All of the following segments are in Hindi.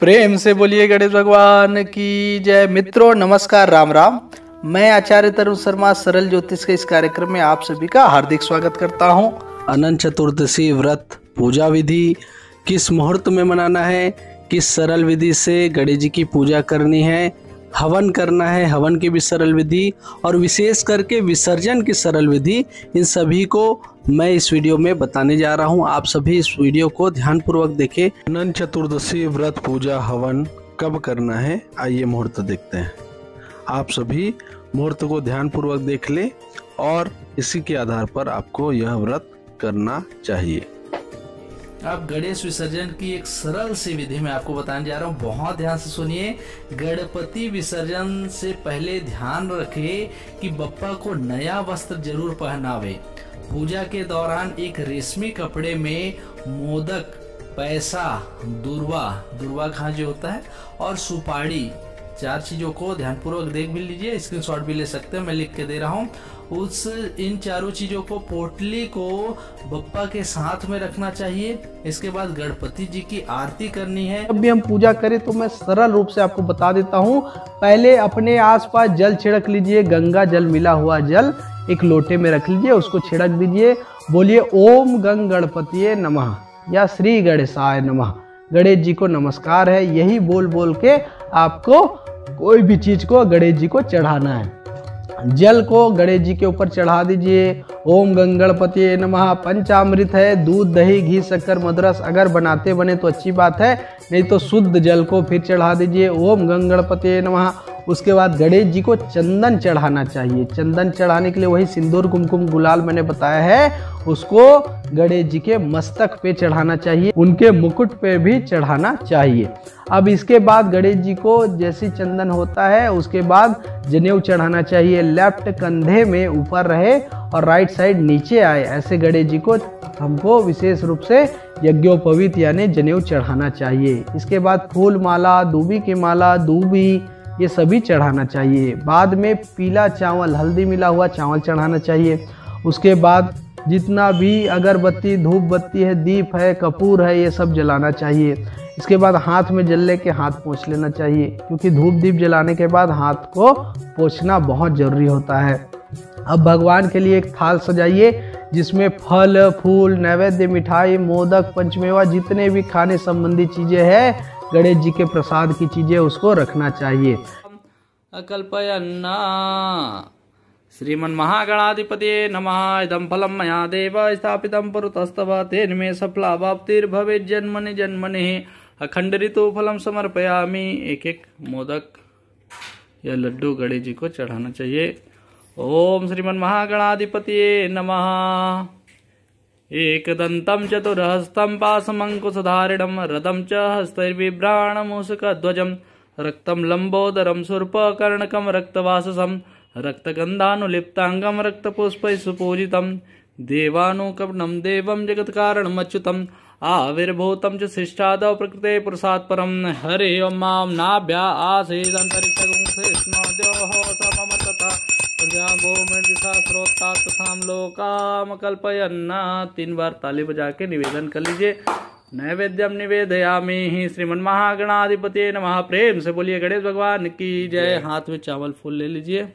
प्रेम से बोलिए गणेश भगवान की जय। मित्रों नमस्कार, राम राम। मैं आचार्य तरुण शर्मा सरल ज्योतिष के इस कार्यक्रम में आप सभी का हार्दिक स्वागत करता हूं। अनंत चतुर्दशी व्रत पूजा विधि किस मुहूर्त में मनाना है, किस सरल विधि से गणेश जी की पूजा करनी है, हवन करना है, हवन की भी सरल विधि और विशेष करके विसर्जन की सरल विधि, इन सभी को मैं इस वीडियो में बताने जा रहा हूं। आप सभी इस वीडियो को ध्यानपूर्वक देखें। अनंत चतुर्दशी व्रत पूजा हवन कब करना है, आइए मुहूर्त देखते हैं। आप सभी मुहूर्त को ध्यानपूर्वक देख लें और इसी के आधार पर आपको यह व्रत करना चाहिए। अब गणेश विसर्जन की एक सरल सी विधि मैं आपको बताने जा रहा हूँ, बहुत ध्यान से सुनिए। गणपति विसर्जन से पहले ध्यान रखें कि बप्पा को नया वस्त्र जरूर पहनावे। पूजा के दौरान एक रेशमी कपड़े में मोदक, पैसा, दुर्वा खां जो होता है, और सुपारी, चार चीजों को ध्यानपूर्वक देख भी लीजिए, स्क्रीनशॉट भी ले सकते हैं, मैं लिख के दे रहा हूँ। इन चारों चीजों को, पोटली को बप्पा के साथ में रखना चाहिए। इसके बाद गणपति जी की आरती करनी है। जब भी हम पूजा करें तो मैं सरल रूप से आपको बता देता हूँ। पहले अपने आसपास जल छिड़क लीजिए, गंगा जल मिला हुआ जल एक लोटे में रख लीजिए, उसको छिड़क दीजिए। बोलिए ओम गंग गणपतिये नमः या श्री गणेशाय नमः, गणेश जी को नमस्कार है। यही बोल बोल के आपको कोई भी चीज को गणेश जी को चढ़ाना है। जल को गणेश जी के ऊपर चढ़ा दीजिए। ओम गंग गणपतिये नमः पंचामृत है, दूध, दही, घी, शक्कर, मधुरस। अगर बनाते बने तो अच्छी बात है, नहीं तो शुद्ध जल को फिर चढ़ा दीजिए। ओम गंग गणपतिये नमः। उसके बाद गणेश जी को चंदन चढ़ाना चाहिए। चंदन चढ़ाने के लिए वही सिंदूर, कुमकुम, गुलाल मैंने बताया है, उसको गणेश जी के मस्तक पे चढ़ाना चाहिए, उनके मुकुट पे भी चढ़ाना चाहिए। अब इसके बाद गणेश जी को जैसे चंदन होता है, उसके बाद जनेऊ चढ़ाना चाहिए। लेफ्ट कंधे में ऊपर रहे और राइट साइड नीचे आए, ऐसे गणेश जी को हमको विशेष रूप से यज्ञोपवीत यानी जनेऊ चढ़ाना चाहिए। इसके बाद फूल माला, दूबी की माला, दूबी, ये सभी चढ़ाना चाहिए। बाद में पीला चावल, हल्दी मिला हुआ चावल चढ़ाना चाहिए। उसके बाद जितना भी अगरबत्ती, धूप बत्ती है, दीप है, कपूर है, ये सब जलाना चाहिए। इसके बाद हाथ में जल लेके हाथ पोंछ लेना चाहिए, क्योंकि धूप दीप जलाने के बाद हाथ को पोंछना बहुत जरूरी होता है। अब भगवान के लिए एक थाल सजाइए, जिसमें फल, फूल, नैवेद्य, मिठाई, मोदक, पंचमेवा, जितने भी खाने संबंधी चीजें हैं, गणेश जी के प्रसाद की चीजें, उसको रखना चाहिए। अकल्पयन्ना श्रीमन् महागणाधिपतये नमः। इदं फलं मया देव स्थापितं पुरतस्तव, तेन मे सफला वाप्तिर्भवेत् जन्मनि जन्मनि। अखंड ऋतु फलम समर्पयामि। एक एक मोदक या लड्डू गणेश जी को चढ़ाना चाहिए। ओम श्रीमन् महागणाधिपतये नमः। एकदन्तं चतुर्हस्तं पाशमङ्कुशधारिणं रथं च हस्तैर्बिभ्राणमूषकध्वजं रक्तं लम्बोदरं शूर्पकर्णकं रक्तवाससं रक्तगन्धानुलिप्ताङ्गं रक्तपुष्पैः सुपूजितं देवानुकपणं देवं जगत्कारणमच्युतम् आविर्भूतं च शिष्टादौ प्रकृते पुरुषात् परं। हरि ओं मां नाभ्या आसीदन्तरिक्षगुंसेष्णोद्योः लोकाम कल्पयन्ना। 3 बार ताली बजा के निवेदन कर लीजिए। नैवेद्यम निवेदयामि श्रीमन् महागणाधिपतये नमः। प्रेम से बोलिए गणेश भगवान की जय। हाथ में चावल फूल ले लीजिए।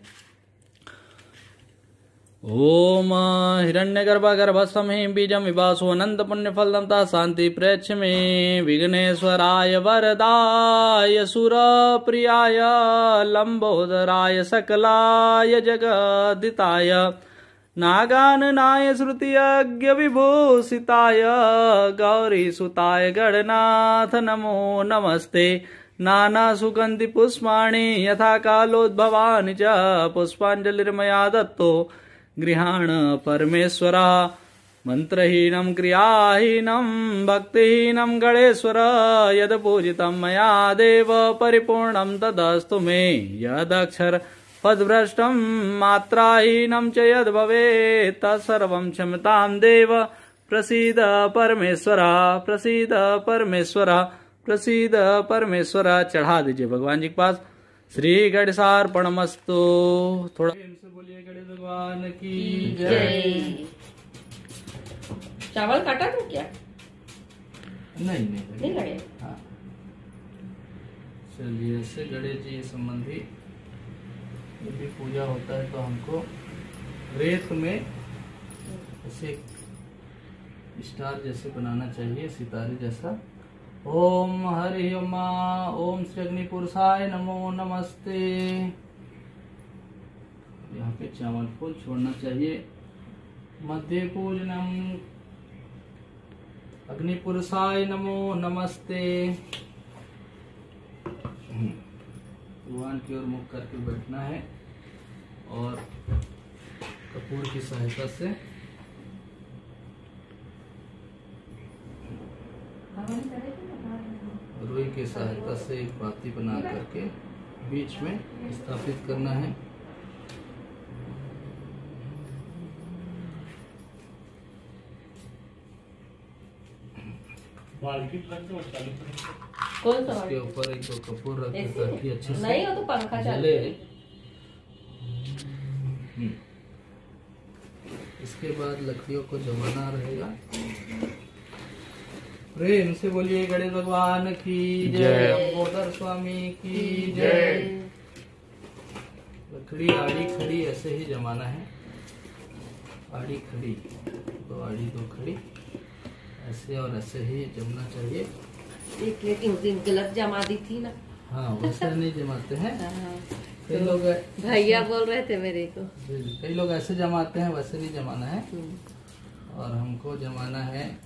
ओम हिरण्यगर्भगर्भसमहि बीजं विभासो अनंत पुण्यफलदं ता शांति प्रेक्ष मे विघ्नेश्वराय वरदाय सुरप्रियाय लंबोदराय सकलाय जगदिताय नागाननाय श्रुतियज्ञ विभूषिताय गौरीसुताय गणनाथ नमो नमस्ते। नाना सुगंधि पुष्पाणि यथा कालोद्भवानि च पुष्पांजलिर्मया दत्तो गृहाण परमेश्वरा। मंत्रहीनं क्रियाहीनं भक्तिहीनं गणेश्वर यद पूजितं मया देव परिपूर्णं तदस्तु मे। यदक्षर पदभ्रष्टं मात्राहीनं च यद भवेत् तत्सर्वं क्षमतां देव। प्रसीद परमेश्वरा, प्रसीद परमेश्वरा, प्रसीद परमेश्वरा। चढ़ा दीजिए भगवान जी के पास। श्री गणेशार्पणमस्तु। थोड़ा से बोलिए गणेश भगवान की जय। चावल काटा तो क्या? नहीं नहीं लगे। हाँ। चलिए, ऐसे गणेश जी संबंधी जब भी पूजा होता है तो हमको रेत में ऐसे स्टार जैसे बनाना चाहिए, सितारे जैसा। ओम हरि ओम, ओम श्री अग्नि पुरुषाय नमो नमस्ते। यहाँ पे चावल फूल छोड़ना चाहिए। मध्य पूजनम अग्नि पुरुषाय नमो नमस्ते। भगवान की ओर मुख करके बैठना है और कपूर की सहायता से रुई की सहायता से एक बाती बना करके बीच में स्थापित करना है। इसके ऊपर एक दो कपूर रख के ताकि अच्छे से नहीं हो तो पंखा जले। इसके बाद लकड़ियों को जमाना रहेगा। प्रेम से बोलिए गणेश भगवान की जय, लंबोदर स्वामी की जय। लकड़ी आड़ी खड़ी ऐसे ही जमाना है। आड़ी खड़ी, दो आड़ी दो खड़ी, ऐसे और ऐसे ही जमना चाहिए। एक लेकिन दिन गलत जमा दी थी ना। हाँ, वैसे नहीं जमाते हैं। कई लोग भैया बोल रहे थे मेरे को, कई लोग ऐसे जमाते हैं, वैसे नहीं जमाना है। और हमको जमाना है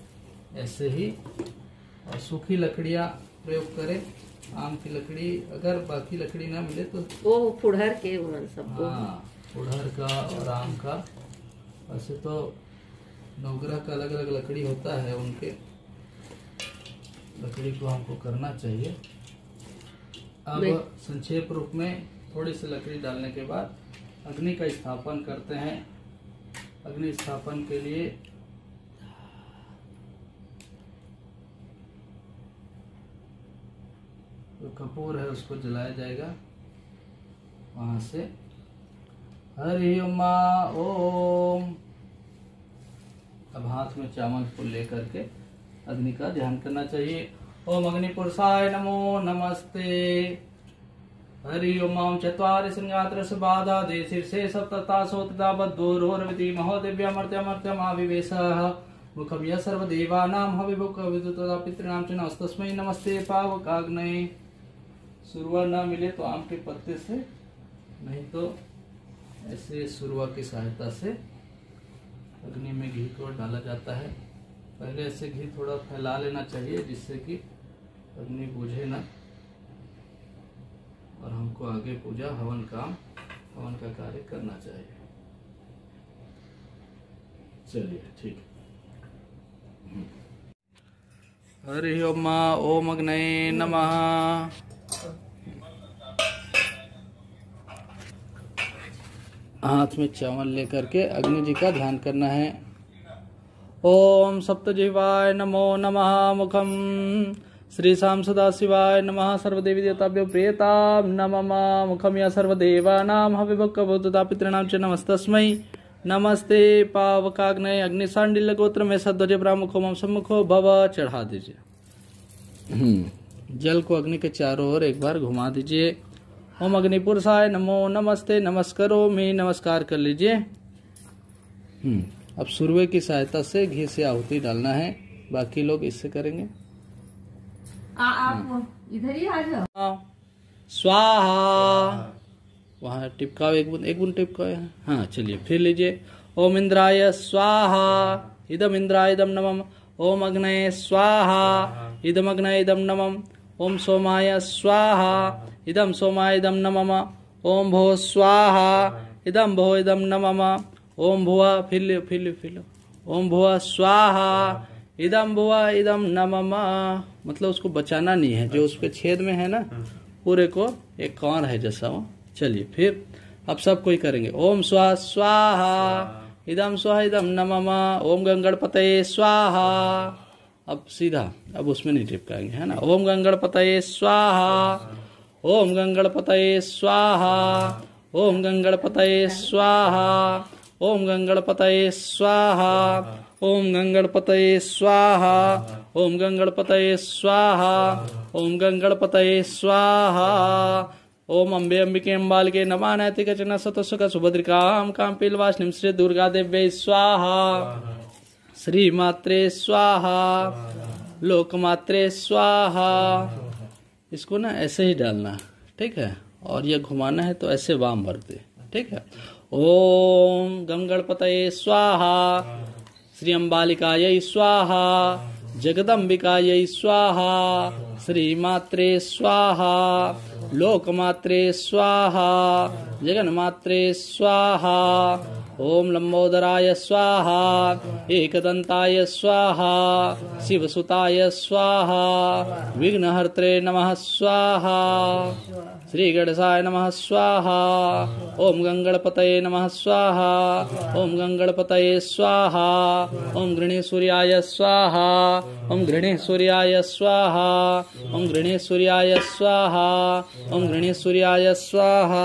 ऐसे ही। और सूखी लकड़ियाँ प्रयोग करें। आम की लकड़ी, अगर बाकी लकड़ी ना मिले तो वो फुड़हर के उन सबको। हाँ, फुड़हर का और आम का। वैसे तो नवग्रह का अलग अलग लकड़ी होता है, उनके लकड़ी को हमको करना चाहिए। अब संक्षेप रूप में थोड़ी सी लकड़ी डालने के बाद अग्नि का स्थापन करते हैं। अग्नि स्थापन के लिए जो कपूर है उसको जलाया जाएगा। वहां से हरि ओम ओम। अब हाथ में चावल फूल लेकर के अग्नि का ध्यान करना चाहिए। ओम अग्नि पुरुषाय नमो नमस्ते। हरि ओम चत्वारि संगात्रस्य बाधा दे शीर्षे सप्ततासोत्ता बद्धोरोरविति महोदिव्यामर्त्यमर्त्यमाविवेशः मुखम यः सर्वदेवानां हविमुख विद्युतदा पितॄणां च नमस्तस्मै नमस्ते पावकाग्नये। सुरवा ना मिले तो आम के पत्ते से, नहीं तो ऐसे सुरवा की सहायता से अग्नि में घी को डाला जाता है। पहले ऐसे घी थोड़ा फैला लेना चाहिए जिससे कि अग्नि बुझे ना, और हमको आगे पूजा हवन का कार्य करना चाहिए। चलिए, ठीक है। हरि ओम, ओम अग्नये नमः। हाथ में चावल लेकर के अग्नि जी का ध्यान करना है। ओम सप्तजिह्वाय नमो नमः। मुखम श्री शाम सदाशिवाय नमः। सर्वदेवी देवताभ्यो प्रियतां नमः। मुखम या सर्वदेवानां हविमुखबुद्धता पितॄणां च नमस्तस्मै नमस्ते पावकाग्नये। अग्निशांडिल्य गोत्र में सध्वज ब्राह्मणो मम सम्मुखो भव। चढ़ा दीजिए। जल को अग्नि के चारों ओर एक बार घुमा दीजिए। ओम अग्नि पुरुषाय नमो नमस्ते। नमस्कारोमि, नमस्कार कर लीजिए। अब सुरवे की सहायता से घी से आहुति डालना है। बाकी लोग इससे करेंगे। आप इधर ही आ जाओ। स्वाहा, वहाँ टिपकाओ, एक बूंद टिपकाओ। हाँ, चलिए फिर लीजिए। ओम इंद्राय स्वाहा इदम इंद्राय इदम नमः। ओम अग्नये स्वाहा इदम अग्नये इदम नमः। ओम सोमाय स्वाहा इदम सोमाय इदम नमः। ओम भो स्वाहा इदम भो इदम नमः। ओम भुवा, फिर लो। ओम भुवा स्वाहा इदम भुवा इदम नमः। मतलब उसको बचाना नहीं है, जो उसके छेद में है ना, पूरे को एक कौर है जैसा वो। चलिए फिर अब सब कोई करेंगे। ओम स्वाहा स्वाहा इदम स्वाहा इदम नमः। ओम गंगणपतये स्वाहा। अब सीधा, अब उसमें नहीं टिपकाएंगे, है ना। ओम गंगणपतये स्वाहा। ओम गंगणपतये स्वाहा। ओम गंगणपतये स्वाहा। ओम गंगणपतये स्वाहा। ओम गंगणपतये स्वाहा, ओम गंगणपतये स्वाहा, ओम गंगणपतये स्वाहा। ओम अम्बे अंबिके अम्बालिके नमः नैतिक च सतसुख सुभद्रिकां काम्पीलवासिनीं श्री दुर्गा देव्यै स्वाहा। श्री मात्रे स्वाहा, लोकमात्रे स्वाहा। इसको ना ऐसे ही डालना, ठीक है, और ये घुमाना है तो ऐसे वाम भर दे, ठीक है। ओम गंगणपतये स्वाहा, श्री अम्बालिकायै स्वाहा, जगदम्बिकायै स्वाहा, श्री मात्रे स्वाहा, लोकमात्रे स्वाहा, जगन्मात्रे स्वाहा। ओम लंबोदराय स्वाहा, एकदंताय स्वाहा, शिवसुताय स्वाहा, विघ्नहर्त्रे नमः स्वाहा, श्री गणेशाय नमः स्वाहा। ओम गंगणपतये नमः स्वाहा, ओम गंगणपतये स्वाहा, ओम गणेशसूर्याय स्वाहा, ओम गणेशसूर्याय स्वाहा, ओम गणेशसूर्याय स्वाहा, ओम गणेशसूर्याय स्वाहा,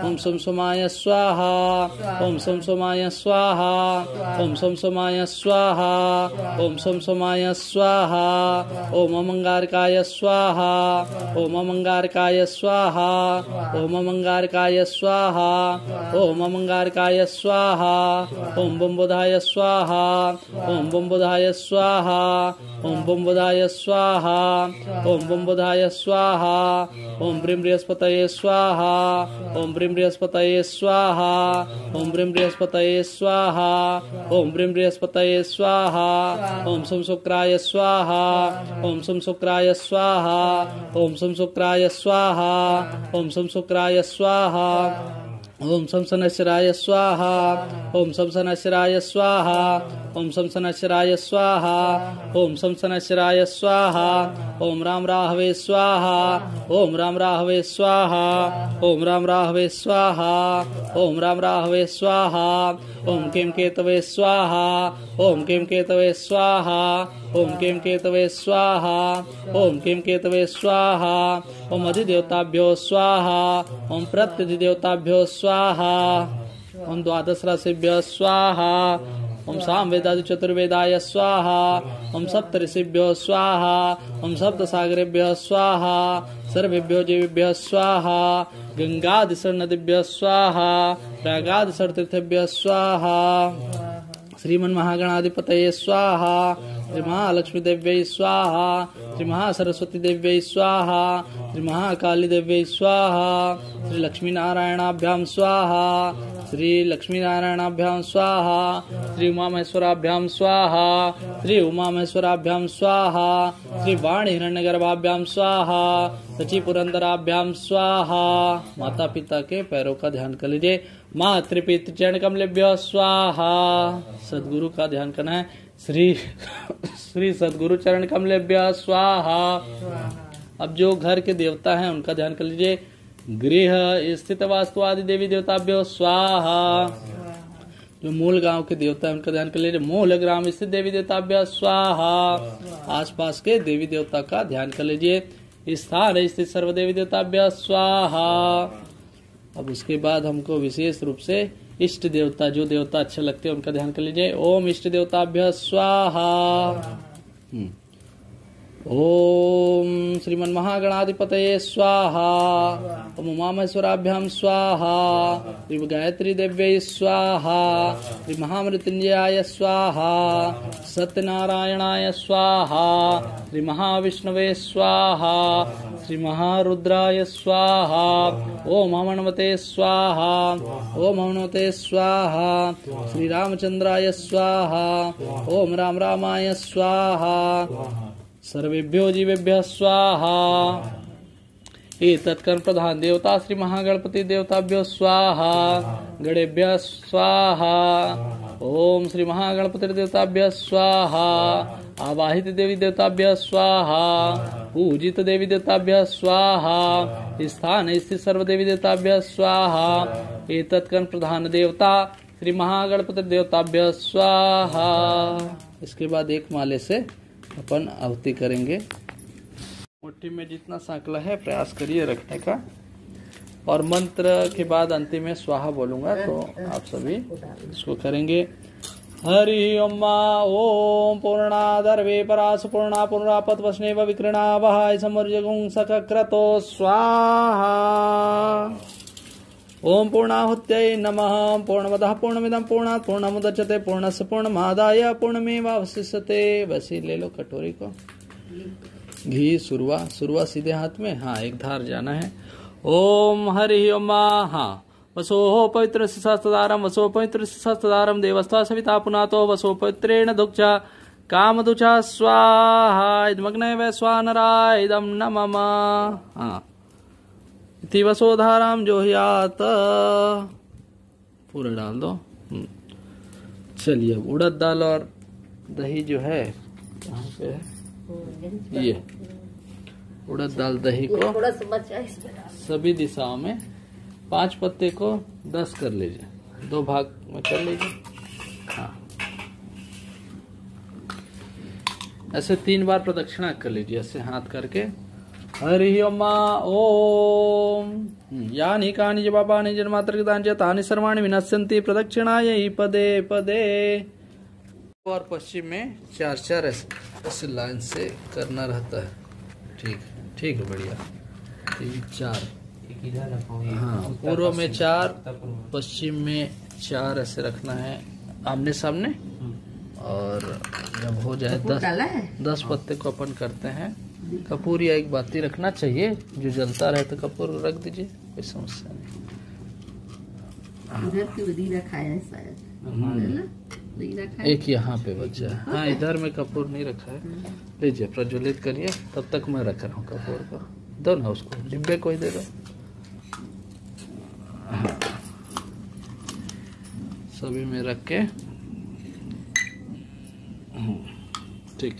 ओम सोमसोमाय स्वाहा, ओम सोमसोमाय स्वाहा, ओम सोमसोमाय स्वाहा, ओम सोमसोमाय स्वाहा, ओम अमंगारकाय स्वाहा, ओम अमंगारकाय स्वाहा, ओम अमंगारकाय स्वाहा, ओम अमंगारकाय स्वाहा, ओम बुम्बुधाय स्वाहा, ओम बुम्बुधाय स्वाहा, ओम बुम्बुधाय स्वाहा, ओम बुम्बुधाय स्वाहा, ओम ब्रीं बृहस्पतये स्वाहा, ओम ब्रीं बृहस्पतये स्वाहा, ओम ब्रीं बृहस्पतये स्वाहा, ओम ब्रीं बृहस्पतये स्वाहा, ओम सोम शुक्राय स्वाहा, ओम सोम शुक्राय स्वाहा, ओम सोम शुक्राय स्वाहा, ओम सोम शुक्राय स्वाहा, ओम सम शनैश्चराय स्वाहा, ओम सम शनैश्चराय स्वाहा, ओम सम शनैश्चराय स्वाहा, ओम सम शनैश्चराय स्वाहा, ओम राम राहवे स्वाहा, ओम राम राहवे स्वाहा, ओम राम राहवे स्वाहा, ओम राम राहवे स्वाहा, ओम केम केतवे स्वाहा, ओम केम केतवे स्वाहा, ओम केम केतवे स्वाहा, ओम केम केतवे स्वाहा, ओम अधिदेवताभ्यो स्वाहा, ओम प्रत्यधिदेवताभ्यो स्वाहा, ओम द्वादश राशिभ्यो स्वाहा, ओम सामवेदादि चतुर्वेदाय स्वाहा, ओम सप्तऋषिभ्यो स्वाहा, ओम सप्तसागरेभ्यो स्वाहा, सर्वेभ्यो जीवेभ्यो स्वाहा, गंगादिशर नदीभ्यो स्वाहा, प्रयागादिशर तीर्थेभ्यो स्वाहा, श्रीमन महागणाधिपतये स्वाहा, श्री महालक्ष्मी देव्यै स्वाहा, श्री महासरस्वती देव्यै स्वाहा, श्री महाकाली देव्यै स्वाहा, श्री लक्ष्मी नारायणाभ्याम स्वाहा, श्री लक्ष्मी नारायणाभ्याम स्वाहा, श्री उमा महेश्वराभ्याम स्वाहा, श्री उमा महेश्वराभ्याम स्वाहा, श्री वाणी हिरण्यगर्भाभ्याम स्वाहा, सची पुरंदराभ्याम स्वाहा। माता पिता के पैरों का ध्यान कर लीजिए। मातृपितृ चरण कमलेभ्यो स्वाहा। सदगुरु का ध्यान करना है। श्री सदगुरु चरण कमलेभ्यो स्वाहा। अब जो घर के देवता हैं उनका ध्यान कर लीजिए। गृह स्थित वास्तु आदि देवी देवताभ्यो स्वाहा। जो मूल गांव के देवता है उनका ध्यान कर लीजिए। मूल ग्राम स्थित देवी देवताभ्यो स्वाहा। आसपास के देवी देवता का ध्यान कर लीजिए। स्थान स्थित सर्व देवी देवताभ्यो स्वाहा। अब उसके बाद हमको विशेष रूप से इष्ट देवता, जो देवता अच्छे लगते हैं उनका ध्यान कर लीजिए। ओम इष्ट देवताभ्य स्वाहा। ओम श्रीमन महागणाधिपतये स्वाहा। ओम उमा महेश्वराभ्याम स्वाहा। श्री गायत्री देव्यै स्वाहा। श्री महामृत्युंजयाय स्वाहा। सत्यनारायणाय स्वाहा। श्री महाविष्णवे स्वाहा। श्री महारुद्राय स्वाहा। ओम हवनवते स्वाहा। ओम हवनवते स्वाहा। श्री रामचंद्राय स्वाहा। ओम राम रामाय स्वाहा। सर्वेभ्यो जीवेभ्य स्वाहा। एतत्कर्म प्रधान देवता श्री महागणपति देवताभ्यो स्वाहा। गणेभ्य स्वाहा। ओम श्री महागणपति देवताभ्य स्वाहा। आवाहित देवी देवताभ्य स्वाहा। पूजित देवी देवताभ्य स्वाहा। स्थान स्थित सर्व देवी देवताभ्य स्वाहा। एतत्कर्म प्रधान देवता श्री महागणपति देवताभ्य स्वाहा। इसके बाद एक माले से अपन आहुति करेंगे। मुट्ठी में जितना सांकला है प्रयास करिए रखने का। और मंत्र के बाद अंतिम में स्वाहा बोलूंगा तो आप सभी इसको करेंगे। हरि ओम ओम पूर्णादर्वे परास पूर्णा पुनरापत वस्नेव विकृणा वहाय समर्जगुं सकक्रतो स्वाहा। ओम पूर्णाहुत्यै नमः। पूर्णमदः पूर्णमिदं पूर्णात् पूर्णमुदच्यते पूर्णस्य पूर्णमादाय पूर्णमेवावशिष्यते। वैसे ले लो कटोरी को। घी सुरवा सीधे हाथ में, हाँ एक धार जाना है। ओम हरि ओम। हाँ वसो पवित्र सहस्त्रधारम वसो पवित्र सहस्त्रधारम देवस्था सविता पुनातो वसो पवित्रेण दुक्षा काम दुचा स्वाहा इदमग्ने वैश्वानराय इदम नमः। हाँ इति वसोधाराम जो यात पूरा डाल दो। चलिए उड़द दाल और दही जो है कहाँ पे है, ये उड़द दाल दही को सभी दिशाओं में 5 पत्ते को 10 कर लीजिए, 2 भाग में कर लीजिए। हाँ ऐसे 3 बार प्रदक्षिणा कर लीजिए, ऐसे हाथ करके। हरि ओम ओम यानि कानि च पापानि जन्मान्तरकृतानि च तानि सर्वाणि विनश्यन्ति प्रदक्षिणायै पदे पदे। और पश्चिम में 4-4 ऐसे लाइन से करना रहता है। ठीक है बढ़िया। 3-4 हाँ पूर्व में 4 पश्चिम में 4 ऐसे रखना है आमने सामने। और जब हो जाए 10 पत्ते को अपन करते हैं। कपूर या एक बाती रखना चाहिए, जो जलता रहे तो कपूर रख दीजिए, कोई समस्या नहीं। एक यहाँ पे बचा है। हाँ इधर में कपूर नहीं रखा है, लीजिए प्रज्वलित करिए। तब तक मैं रख रहा हूँ कपूर को। दो ना उसको, डिब्बे को ही दे दो। सभी में रख के ठीक।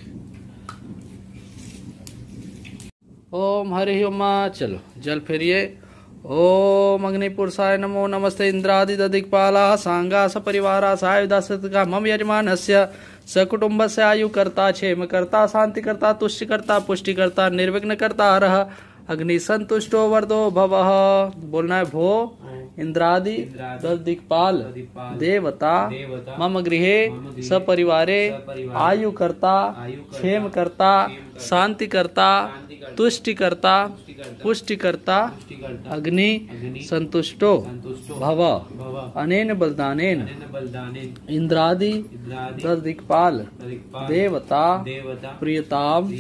ओम हरि ओम। चलो जल फेरिए। ओम अग्निपुरुषाय नमो नमस्ते इंद्रादिदिक्पाला सांगा सपरिवारा सायुधा सतका मम यजमानस्य सकुटुम्बस्य आयुकर्ता क्षेमकर्ता शांतिकर्ता तुष्टिकर्ता पुष्टिकर्ता निर्विघ्नकर्ता हरः अग्नि संतुष्टो वर्धो भवः। बोलना है भो इंद्रादि दिक्पाल देवता मम गृहे सपरिवारे आयुकर्ता क्षेमकर्ता शांतिकर्ता तुष्टिकर्ता पुष्टिकर्ता अग्नि संतुष्टो भव अनेन बलदानेन इंद्रादि दिक्पाल देवता प्रियताम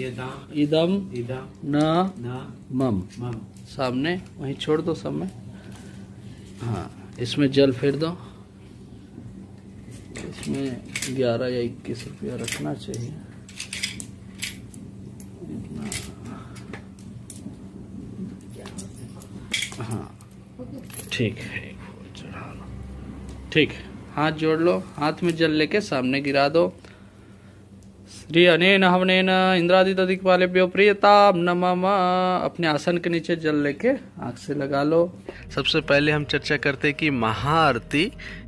इदम न मम। सामने वहीं छोड़ दो सब में। हाँ इसमें जल फेर दो। इसमें 11 या 21 रुपया रखना चाहिए। हाँ ठीक है, चढ़ा लो। ठीक हाथ जोड़ लो, हाथ में जल लेके सामने गिरा दो। श्री अनेन हवनेन इंद्रादिदिक्पालेभ्यो प्रियताम नमः। अपने आसन के नीचे जल लेके आँख से लगा लो। सबसे पहले हम चर्चा करते हैं कि महाआरती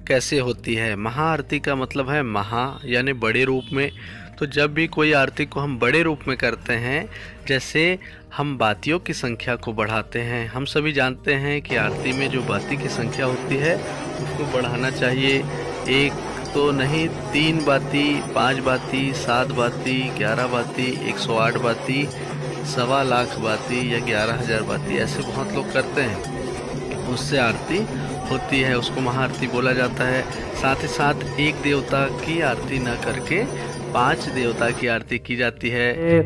कैसे होती है। महाआरती का मतलब है महा यानी बड़े रूप में। तो जब भी कोई आरती को हम बड़े रूप में करते हैं, जैसे हम बातियों की संख्या को बढ़ाते हैं। हम सभी जानते हैं कि आरती में जो बाती की संख्या होती है उसको बढ़ाना चाहिए। 1 तो नहीं, 3 बाती, 5 बाती, 7 बाती, 11 बाती, 108 बाती, 1.25 लाख बाती या 11,000 बाती, ऐसे बहुत लोग करते हैं। उससे आरती होती है, उसको महाआरती बोला जाता है। साथ ही साथ एक देवता की आरती न करके 5 देवता की आरती की जाती है।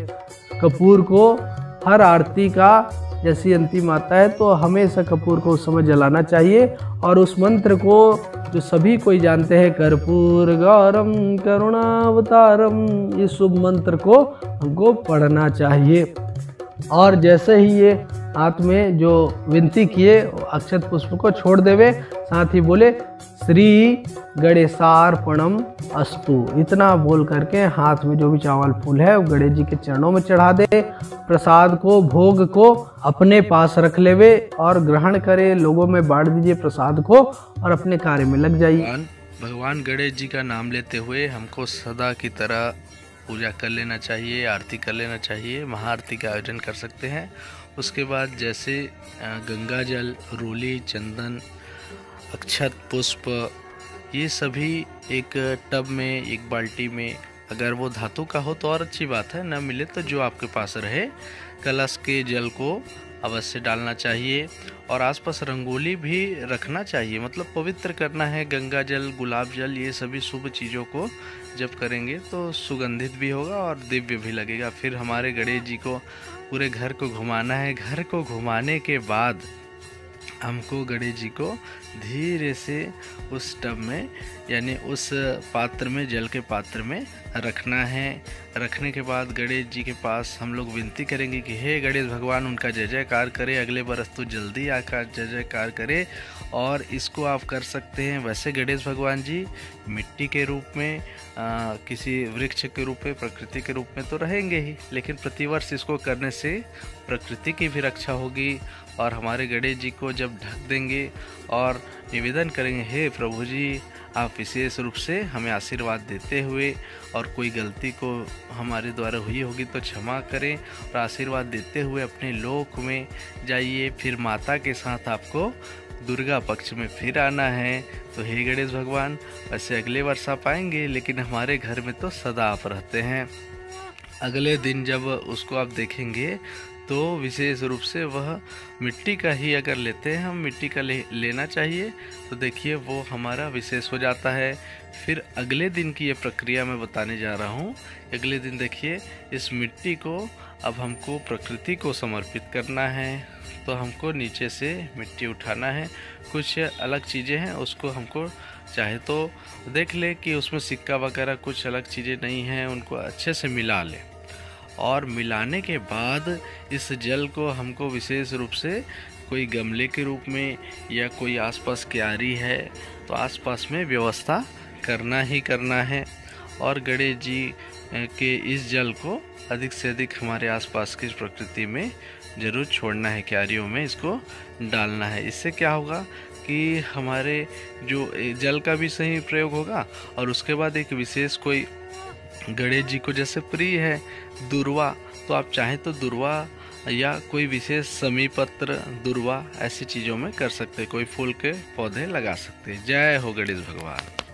कपूर को हर आरती का जैसी अंतिम आता है तो हमेशा कपूर को उस समय जलाना चाहिए। और उस मंत्र को जो सभी कोई जानते हैं, कर्पूर गौरम करुणावतारम, इस शुभ मंत्र को हमको पढ़ना चाहिए। और जैसे ही ये हाथ में जो विनती किए अक्षत पुष्प को छोड़ देवे, साथ ही बोले श्री गणेशार्पणम अस्तु, इतना बोल करके हाथ में जो भी चावल फूल है वो गणेश जी के चरणों में चढ़ा दे। प्रसाद को, भोग को अपने पास रख लेवे और ग्रहण करे, लोगों में बांट दीजिए प्रसाद को और अपने कार्य में लग जाइए। भगवान गणेश जी का नाम लेते हुए हमको सदा की तरह पूजा कर लेना चाहिए, आरती कर लेना चाहिए। महाआरती का आयोजन कर सकते हैं। उसके बाद जैसे गंगा जल, रोली, चंदन, अक्षत पुष्प ये सभी एक टब में, एक बाल्टी में, अगर वो धातु का हो तो और अच्छी बात है, न मिले तो जो आपके पास रहे, कलश के जल को अवश्य डालना चाहिए। और आसपास रंगोली भी रखना चाहिए, मतलब पवित्र करना है। गंगा जल, गुलाब जल, ये सभी शुभ चीज़ों को जब करेंगे तो सुगंधित भी होगा और दिव्य भी लगेगा। फिर हमारे गणेश जी को पूरे घर को घुमाना है। घर को घुमाने के बाद हमको गणेश जी को धीरे से उस टब में, यानी उस पात्र में, जल के पात्र में रखना है। रखने के बाद गणेश जी के पास हम लोग विनती करेंगे कि हे गणेश भगवान, उनका जय जयकार करे, अगले बरस तो जल्दी आकर जय जयकार करे। और इसको आप कर सकते हैं। वैसे गणेश भगवान जी मिट्टी के रूप में, किसी वृक्ष के रूप में, प्रकृति के रूप में तो रहेंगे ही, लेकिन प्रतिवर्ष इसको करने से प्रकृति की भी रक्षा होगी। और हमारे गणेश जी को जब ढक देंगे और निवेदन करेंगे, हे प्रभु जी, आप विशेष रूप से हमें आशीर्वाद देते हुए, और कोई गलती को हमारे द्वारा हुई होगी तो क्षमा करें, और आशीर्वाद देते हुए अपने लोक में जाइए। फिर माता के साथ आपको दुर्गा पक्ष में फिर आना है। तो हे गणेश भगवान, वैसे अगले वर्ष आप आएंगे, लेकिन हमारे घर में तो सदा आप रहते हैं। अगले दिन जब उसको आप देखेंगे तो विशेष रूप से वह मिट्टी का ही अगर लेते हैं, हम मिट्टी का लेना चाहिए, तो देखिए वो हमारा विशेष हो जाता है। फिर अगले दिन की ये प्रक्रिया मैं बताने जा रहा हूँ। अगले दिन देखिए, इस मिट्टी को अब हमको प्रकृति को समर्पित करना है। तो हमको नीचे से मिट्टी उठाना है। कुछ अलग चीज़ें हैं, उसको हमको चाहे तो देख ले कि उसमें सिक्का वगैरह कुछ अलग चीज़ें नहीं हैं, उनको अच्छे से मिला ले। और मिलाने के बाद इस जल को हमको विशेष रूप से कोई गमले के रूप में, या कोई आसपास क्यारी है तो आसपास में व्यवस्था करना ही करना है। और गणेश जी के इस जल को अधिक से अधिक हमारे आसपास की प्रकृति में ज़रूर छोड़ना है, क्यारियों में इसको डालना है। इससे क्या होगा कि हमारे जो जल का भी सही प्रयोग होगा। और उसके बाद एक विशेष कोई गणेश जी को जैसे प्रिय है दुर्वा, तो आप चाहें तो दुर्वा या कोई विशेष समीपत्र, दुर्वा, ऐसी चीज़ों में कर सकते हैं। कोई फूल के पौधे लगा सकते हैं। जय हो गणेश भगवान।